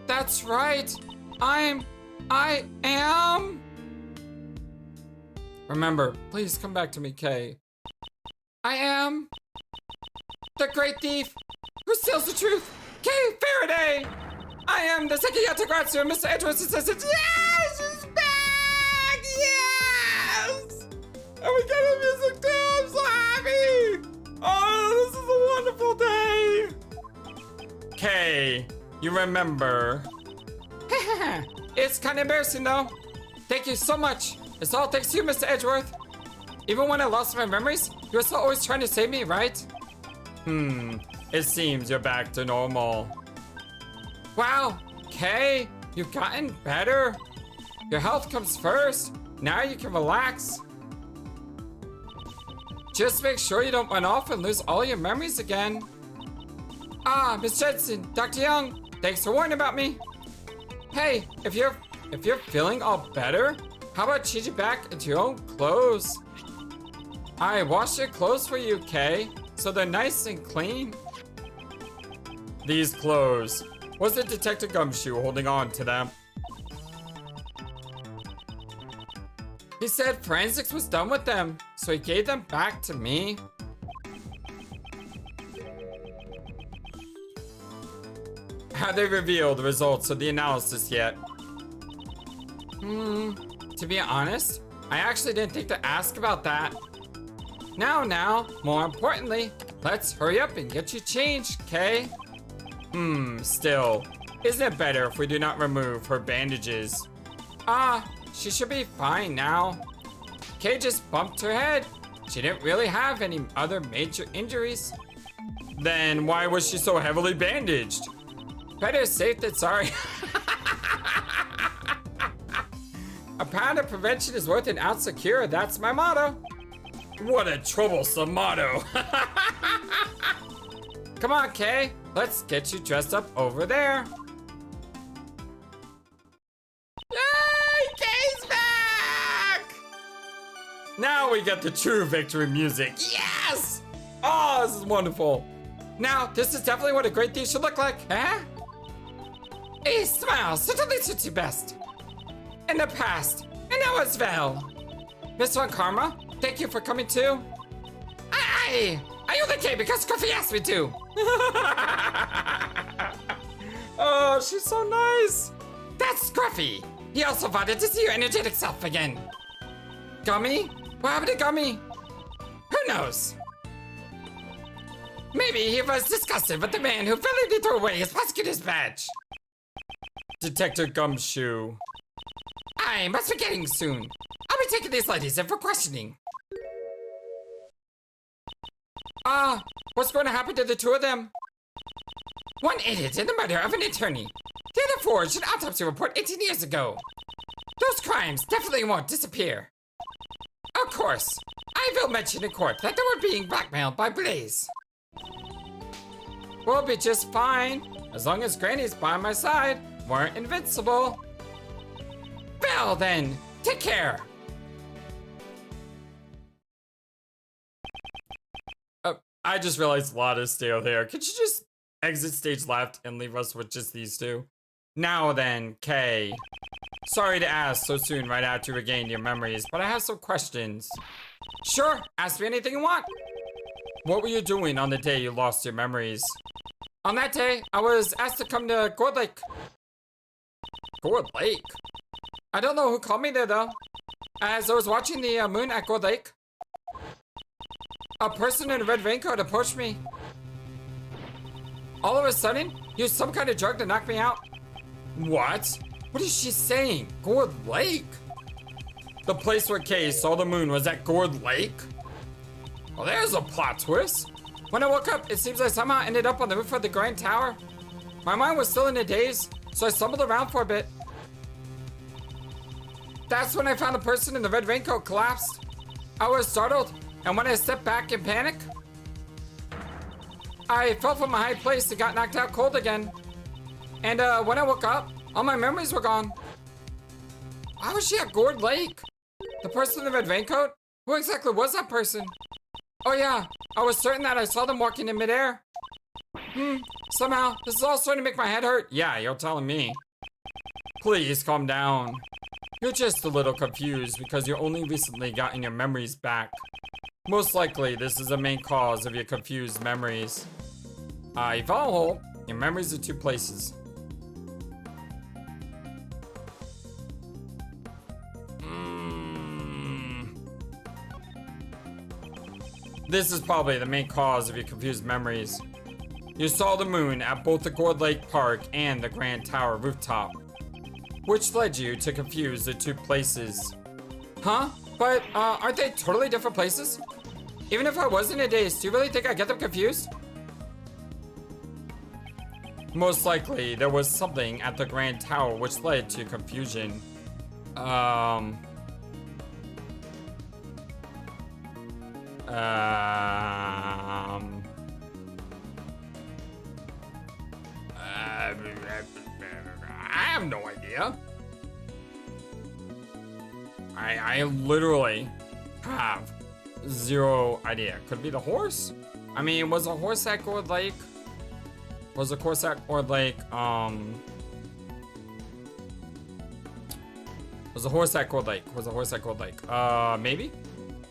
Speaker 1: That's right. I am. Remember, please come back to me, Kay. I am the great thief who steals the truth, Kay Faraday. I am the second Yatagarasu, and Mr. Edgeworth's assistant. Yes, she's back. Yes. And we got a music too. I'm so happy. Oh, this is a wonderful day. Kay, you remember? It's kind of embarrassing though. Thank you so much. It's all thanks to you, Mr. Edgeworth. Even when I lost my memories, you were still always trying to save me, right? It seems you're back to normal. Wow, Kay, you've gotten better. Your health comes first. Now you can relax. Just make sure you don't run off and lose all your memories again. Ah, Miss Jensen, Dr. Young, thanks for warning about me. Hey, if you're feeling all better, how about changing back into your own clothes? I washed your clothes for you, Kay, so they're nice and clean. These clothes. Was it Detective Gumshoe holding on to them? He said forensics was done with them, so he gave them back to me. Have they revealed the results of the analysis yet? To be honest, I actually didn't think to ask about that. Now, more importantly, let's hurry up and get you changed, Kay. Still, isn't it better if we do not remove her bandages? She should be fine now. Kay just bumped her head. She didn't really have any other major injuries. Then why was she so heavily bandaged? Better safe than sorry. A pound of prevention is worth an ounce of cure. That's my motto. What a troublesome motto. Come on, Kay. Let's get you dressed up over there. Yay! Kay's back! Now we get the true victory music. Yes! Oh, this is wonderful. Now, this is definitely what a great thief should look like. Huh? A smile certainly suits you best. In the past, and now as well. Miss Von Karma, thank you for coming too. I only came because Scruffy asked me to. Oh, she's so nice. That's Scruffy. He also wanted to see your energetic self again. Gummy? What happened to Gummy? Who knows? Maybe he was disgusted with the man who willingly threw away his prosecutor's badge. Detective Gumshoe. I must be getting soon. I'll be taking these ladies in for questioning. What's going to happen to the two of them? One aided in the murder of an attorney. The other forged an autopsy report 18 years ago. Those crimes definitely won't disappear. Of course, I will mention in court that they were being blackmailed by Blaise. We'll be just fine, as long as Granny's by my side. We're invincible. Well then, take care. I just realized Lotta's still there. Could you just exit stage left and leave us with just these two? Now then, Kay. Sorry to ask so soon right after you regained your memories, but I have some questions. Sure, ask me anything you want. What were you doing on the day you lost your memories? On that day, I was asked to come to Gourd Lake. Gourd Lake? I don't know who called me there though. As I was watching the moon at Gourd Lake, a person in a red raincoat approached me. All of a sudden, used some kind of drug to knock me out. What? What is she saying? Gourd Lake? The place where Kay saw the moon was at Gourd Lake? Well, there's a plot twist. When I woke up, it seems I somehow ended up on the roof of the Grand Tower. My mind was still in a daze, so I stumbled around for a bit. That's when I found the person in the red raincoat collapsed. I was startled, and when I stepped back in panic, I fell from a high place and got knocked out cold again. And when I woke up, all my memories were gone. Why was she at Gourd Lake? The person in the red raincoat? Who exactly was that person? Oh yeah, I was certain that I saw them walking in midair. Somehow, this is all starting to make my head hurt. Yeah, you're telling me. Please calm down. You're just a little confused because you only recently gotten your memories back. Most likely, this is the main cause of your confused memories. You follow a hole, your memories are two places. This is probably the main cause of your confused memories. You saw the moon at both the Gourd Lake Park and the Grand Tower rooftop, which led you to confuse the two places. Huh? But aren't they totally different places? Even if I was in a daze, do you really think I get them confused? Most likely, there was something at the Grand Tower which led to confusion. I have no idea. I literally have zero idea. Could be the horse? I mean, was a horse at Gourd Lake? Was a horse at Gourd Lake, Was a horse at Gourd Lake? Was a horse at Gourd Lake? Maybe?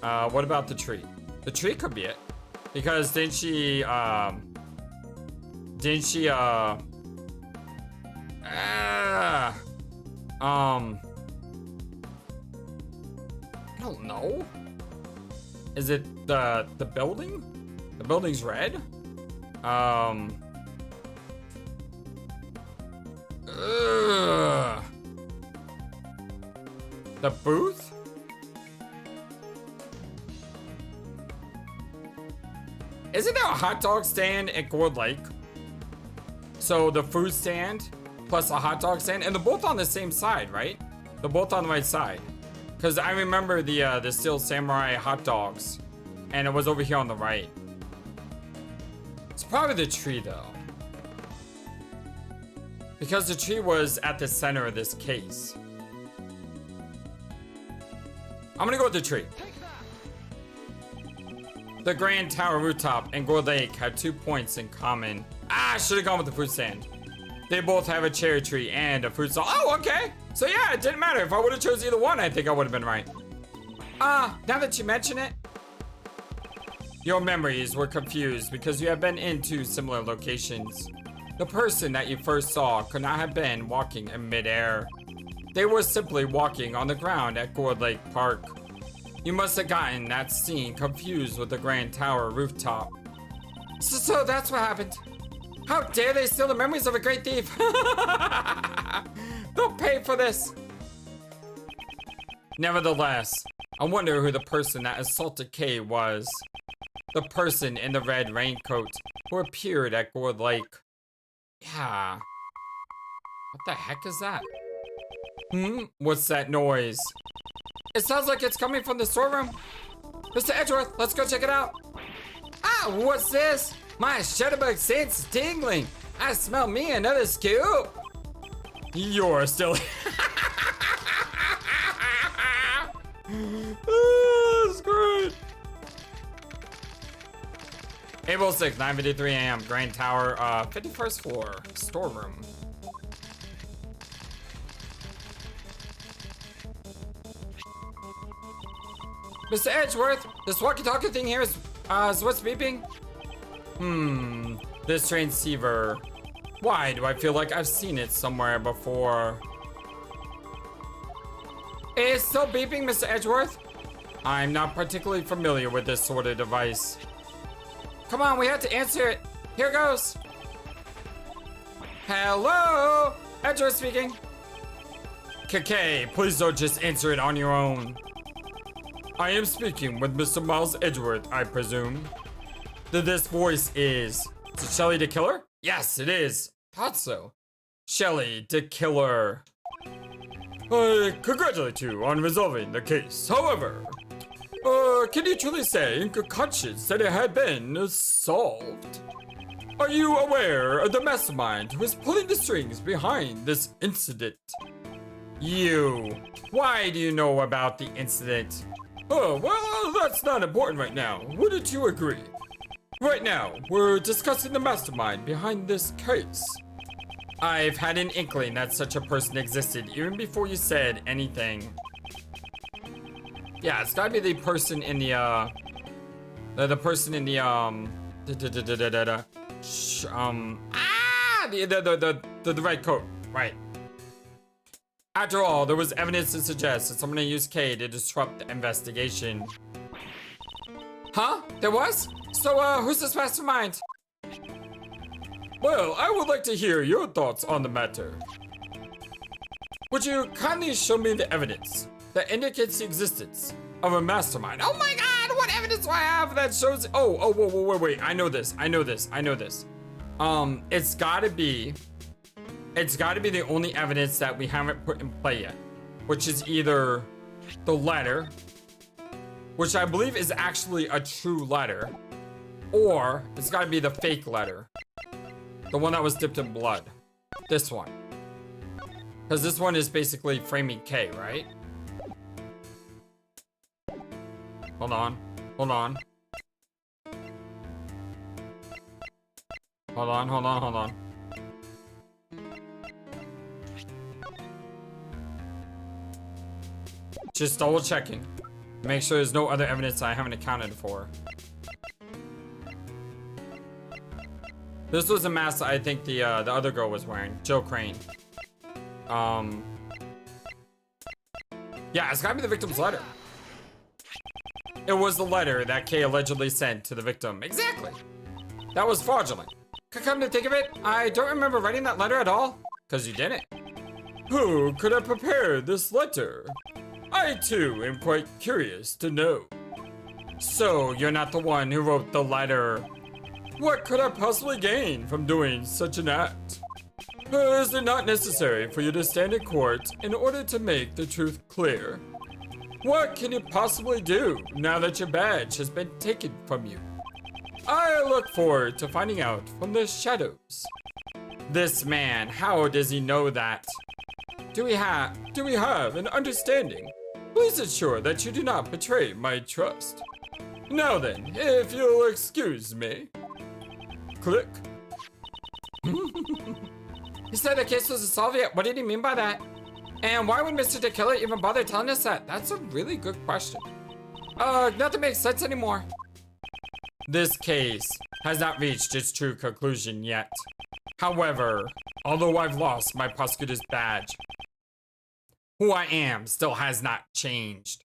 Speaker 1: What about the tree? The tree could be it. Because didn't she, I don't know. Is it the building? The building's red? Ugh. The booth? Isn't there a hot dog stand at Gourd Lake? So the food stand plus a hot dog stand, and they're both on the same side, right? They're both on the right side. Because I remember the Steel Samurai hot dogs, and it was over here on the right. It's probably the tree though. Because the tree was at the center of this case. I'm gonna go with the tree. The Grand Tower Rooftop and Gourd Lake had 2 points in common. Ah, I should have gone with the fruit stand. They both have a cherry tree and a fruit stall. Oh, okay. So yeah, it didn't matter. If I would have chose either one, I think I would have been right. Now that you mention it, your memories were confused because you have been in 2 similar locations. The person that you first saw could not have been walking in midair. They were simply walking on the ground at Gourd Lake Park. You must have gotten that scene confused with the Grand Tower Rooftop. So that's what happened. How dare they steal the memories of a great thief? They'll pay for this. Nevertheless, I wonder who the person that assaulted Kay was. The person in the red raincoat who appeared at Gourd Lake. Yeah. What the heck is that? What's that noise? It sounds like it's coming from the storeroom. Mr. Edgeworth, let's go check it out. Ah, what's this? My shutterbug sense is tingling. I smell me another scoop. You're still. Oh, that's great. April 6th, 9:53 a.m. Grand Tower, 51st floor, storeroom. Mr. Edgeworth, this walkie-talkie thing here is what's beeping? This transceiver. Why do I feel like I've seen it somewhere before? It's still beeping, Mr. Edgeworth? I'm not particularly familiar with this sort of device. Come on, we have to answer it. Here goes. Hello? Edgeworth speaking. Kay, please don't just answer it on your own. I am speaking with Mr. Miles Edgeworth, I presume. This voice is it Shelly the Killer? Yes, it is. Thought so. Shelly the Killer. I congratulate you on resolving the case. However, can you truly say in good conscience that it had been solved? Are you aware of the mastermind who is pulling the strings behind this incident? You. Why do you know about the incident? Oh, well, that's not important right now. Wouldn't you agree? Right now, we're discussing the mastermind behind this case. I've had an inkling that such a person existed even before you said anything. Yeah, it's gotta be the person in the person in the the red coat, right? After all, there was evidence to suggest that someone used Kay to disrupt the investigation. Huh? There was? So, who's this mastermind? Well, I would like to hear your thoughts on the matter. Would you kindly show me the evidence that indicates the existence of a mastermind? Oh my god, what evidence do I have that shows... Oh, wait, I know this. It's gotta be the only evidence that we haven't put in play yet, which is either the letter, which I believe is actually a true letter, or it's gotta be the fake letter, the one that was dipped in blood. This one. Because this one is basically framing Kay, right? Hold on. Just double checking. Make sure there's no other evidence I haven't accounted for. This was a mask that I think the other girl was wearing. Joe Crane. Yeah, it's gotta be the victim's letter. It was the letter that Kay allegedly sent to the victim. Exactly. That was fraudulent. Come to think of it, I don't remember writing that letter at all. Because you didn't. Who could have prepared this letter? I too am quite curious to know. So, you're not the one who wrote the letter. What could I possibly gain from doing such an act? Is it not necessary for you to stand in court in order to make the truth clear? What can you possibly do now that your badge has been taken from you? I look forward to finding out from the shadows. This man, how does he know that? Do we have an understanding? Please ensure that you do not betray my trust. Now then, if you'll excuse me. Click. He said the case wasn't solved yet. What did he mean by that? And why would Mr. DeKiller even bother telling us that? That's a really good question. Nothing makes sense anymore. This case has not reached its true conclusion yet. However, although I've lost my prosecutor's badge, who I am still has not changed.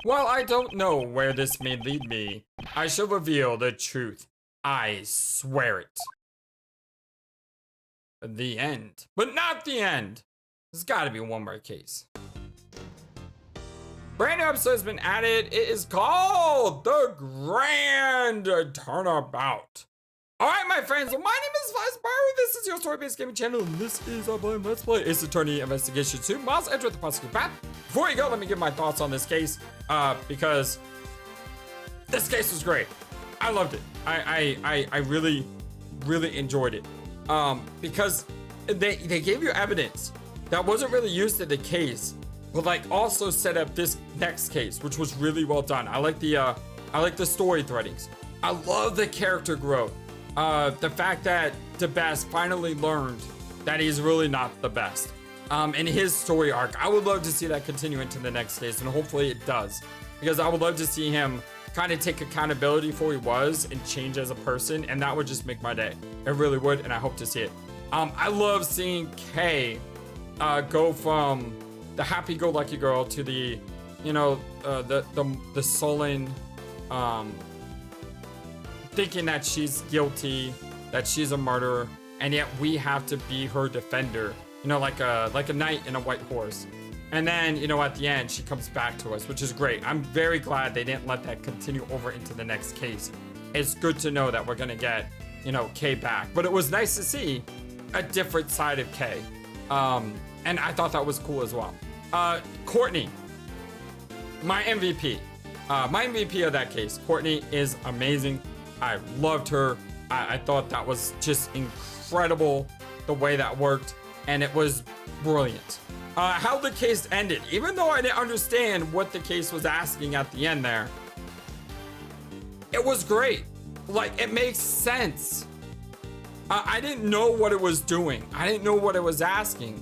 Speaker 1: While I don't know where this may lead me, I shall reveal the truth. I swear it. The end. But not the end. There's gotta be one more case. Brand new episode has been added. It is called The Grand Turnabout. Alright, my friends, my name is FlightlessBird. This is your story-based gaming channel, and this is our blind Let's Play Ace Attorney Investigation 2, Miles Edgeworth, the Prosecutor Path. Before we go, let me give my thoughts on this case, because this case was great. I loved it. I really, really enjoyed it. Because they gave you evidence that wasn't really used in the case, but like also set up this next case, which was really well done. I like the story threadings. I love the character growth. The fact that Debeste finally learned that he's really not the best. In his story arc, I would love to see that continue into the next case, and hopefully it does. Because I would love to see him kind of take accountability for who he was and change as a person, and that would just make my day. It really would, and I hope to see it. I love seeing Kay go from the happy-go-lucky girl to the, you know, the sullen, thinking that she's guilty, that she's a murderer, and yet we have to be her defender, you know, like a knight in a white horse. And then, you know, at the end, she comes back to us, which is great. I'm very glad they didn't let that continue over into the next case. It's good to know that we're gonna get, you know, Kay back. But it was nice to see a different side of Kay. And I thought that was cool as well. Courtney, my MVP. My MVP of that case. Courtney is amazing. I loved her. I thought that was just incredible the way that worked, and it was brilliant. How the case ended, even though I didn't understand what the case was asking at the end there, it was great. Like, it makes sense. I didn't know what it was doing. I didn't know what it was asking.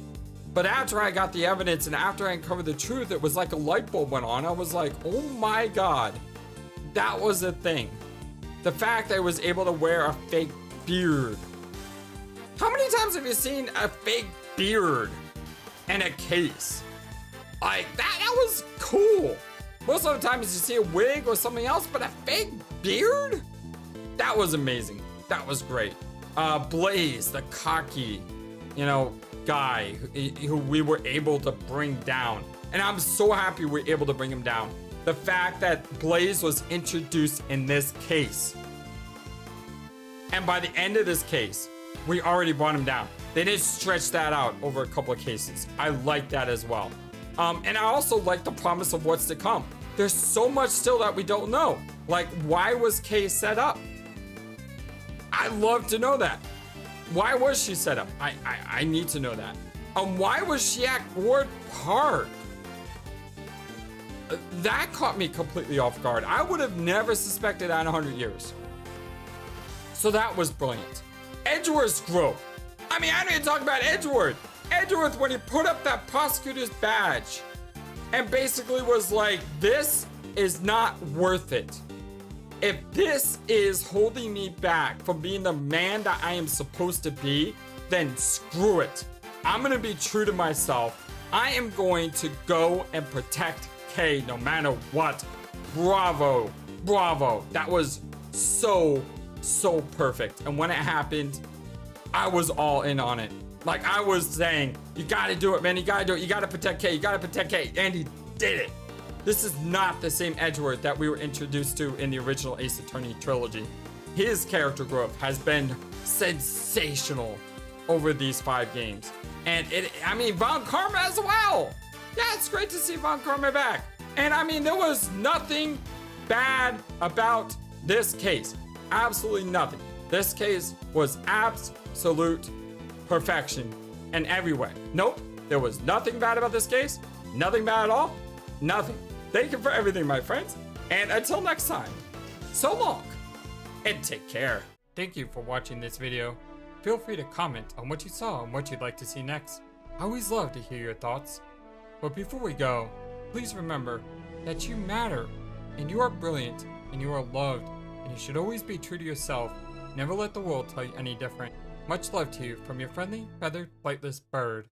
Speaker 1: But after I got the evidence and after I uncovered the truth, it was like a light bulb went on. I was like, oh my God, that was a thing. The fact that I was able to wear a fake beard. How many times have you seen a fake beard in a case? Like, that was cool. Most of the time you see a wig or something else, but a fake beard? That was amazing. That was great. Blaise, the cocky, you know, guy who we were able to bring down. And I'm so happy we were able to bring him down. The fact that Blaise was introduced in this case. And by the end of this case, we already brought him down. They didn't stretch that out over a couple of cases. I like that as well. And I also like the promise of what's to come. There's so much still that we don't know. Like, why was Kay set up? I'd love to know that. Why was she set up? I need to know that. Why was she at Ward Park? That caught me completely off guard. I would have never suspected that in 100 years. So that was brilliant. Edgeworth's growth. I mean, I didn't even talk about Edgeworth. Edgeworth, when he put up that prosecutor's badge and basically was like, this is not worth it. If this is holding me back from being the man that I am supposed to be, then screw it. I'm gonna be true to myself. I am going to go and protect Kay no matter what. bravo, bravo. That was so perfect. And when it happened, I was all in on it. Like, I was saying, you gotta do it, man. You gotta do it. You gotta protect Kay. You gotta protect Kay. And he did it. This is not the same Edgeworth that we were introduced to in the original Ace Attorney trilogy. His character growth has been sensational over these 5 games. And Von Karma as well. Yeah, it's great to see Von Karma back. And I mean, there was nothing bad about this case. Absolutely nothing. This case was absolute perfection in every way. Nope, there was nothing bad about this case. Nothing bad at all. Nothing. Thank you for everything, my friends. And until next time, so long and take care. Thank you for watching this video. Feel free to comment on what you saw and what you'd like to see next. I always love to hear your thoughts. But before we go, please remember that you matter, and you are brilliant, and you are loved, and you should always be true to yourself. Never let the world tell you any different. Much love to you from your friendly, feathered, flightless bird.